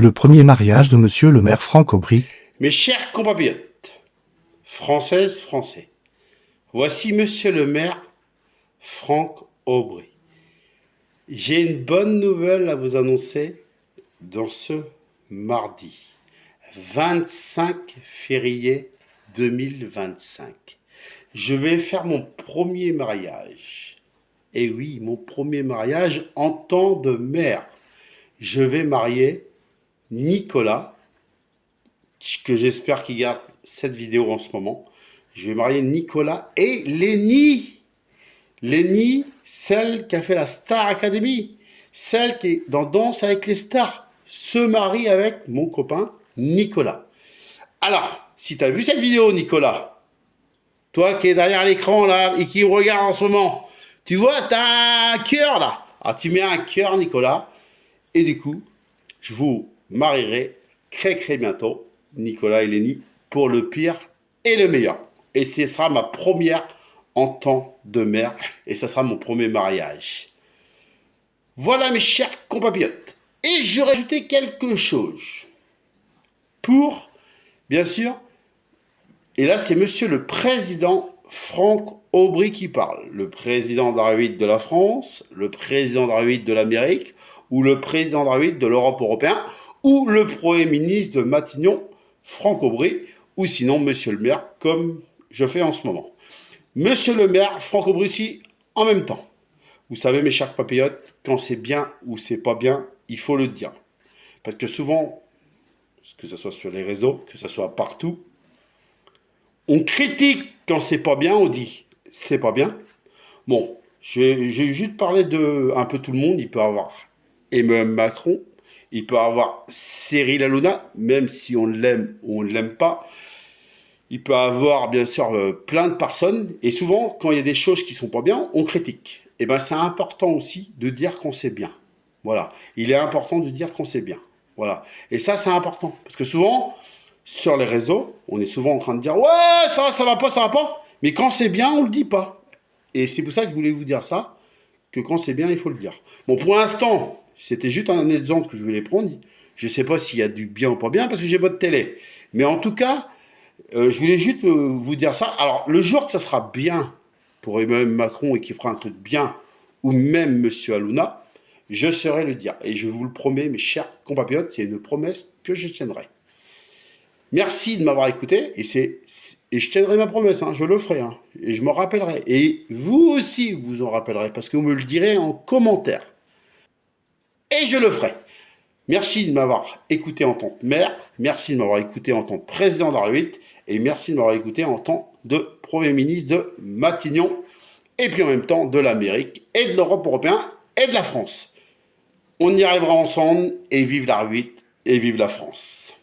Le premier mariage de Monsieur le maire Franck Aubry. Mes chers compatriotes, Françaises, Français, voici Monsieur le maire Franck Aubry. J'ai une bonne nouvelle à vous annoncer dans ce mardi 25 février 2025. Je vais faire mon premier mariage. Et oui, mon premier mariage en tant de maire. Je vais marier Nicolas, que j'espère qu'il garde cette vidéo en ce moment. Je vais marier Nicolas et Lénie. Lénie, celle qui a fait la Star Academy, celle qui est dans Danse avec les stars, se marie avec mon copain Nicolas. Alors, si tu as vu cette vidéo, Nicolas, toi qui es derrière l'écran là et qui me regarde en ce moment, tu vois, tu as un cœur là. Ah, tu mets un cœur, Nicolas, et du coup, je vous marierai très bientôt, Nicolas et Lénie, pour le pire et le meilleur. Et ce sera ma première en tant de mère, et ça sera mon premier mariage. Voilà mes chers compatriotes. Et je rajoutais quelque chose. Pour, bien sûr, et là c'est monsieur le président Franck Aubry qui parle. Le président de la République de la France, le président de la République de l'Amérique, ou le président de la République de l'Europe européenne, ou le Premier ministre de Matignon, Franck Aubry, ou sinon monsieur le maire, comme je fais en ce moment. Monsieur le maire, Franck Aubry ici, en même temps. Vous savez, mes chers compatriotes, quand c'est bien ou c'est pas bien, il faut le dire. Parce que souvent, que ce soit sur les réseaux, que ce soit partout, on critique quand c'est pas bien, on dit c'est pas bien. Bon, j'ai juste parlé de un peu tout le monde. Il peut y avoir Emmanuel Macron, il peut y avoir Cyril Hanouna, même si on l'aime ou on ne l'aime pas. Il peut y avoir, bien sûr, plein de personnes. Et souvent, quand il y a des choses qui sont pas bien, on critique. Et bien, c'est important aussi de dire qu'on sait bien. Voilà. Il est important de dire qu'on sait bien. Voilà. Et ça, c'est important. Parce que souvent, sur les réseaux, on est souvent en train de dire « Ouais, ça va pas, ça va pas ». Mais quand c'est bien, on le dit pas. Et c'est pour ça que je voulais vous dire ça, que quand c'est bien, il faut le dire. Bon, pour l'instant, c'était juste un exemple que je voulais prendre. Je sais pas s'il y a du bien ou pas bien, parce que j'ai pas de télé. Mais en tout cas, je voulais juste vous dire ça. Alors, le jour que ça sera bien pour Emmanuel Macron et qu'il fera un truc bien, ou même M. Hanouna, je saurai le dire. Et je vous le promets, mes chers compatriotes, c'est une promesse que je tiendrai. Merci de m'avoir écouté. Et je tiendrai ma promesse, hein, je le ferai. Hein, et je m'en rappellerai. Et vous aussi, vous en rappellerez, parce que vous me le direz en commentaire. Et je le ferai. Merci de m'avoir écouté en tant que maire, merci de m'avoir écouté en tant que président de la République, et merci de m'avoir écouté en tant que Premier ministre de Matignon, et puis en même temps de l'Amérique, et de l'Europe européenne, et de la France. On y arrivera ensemble, et vive la République, et vive la France.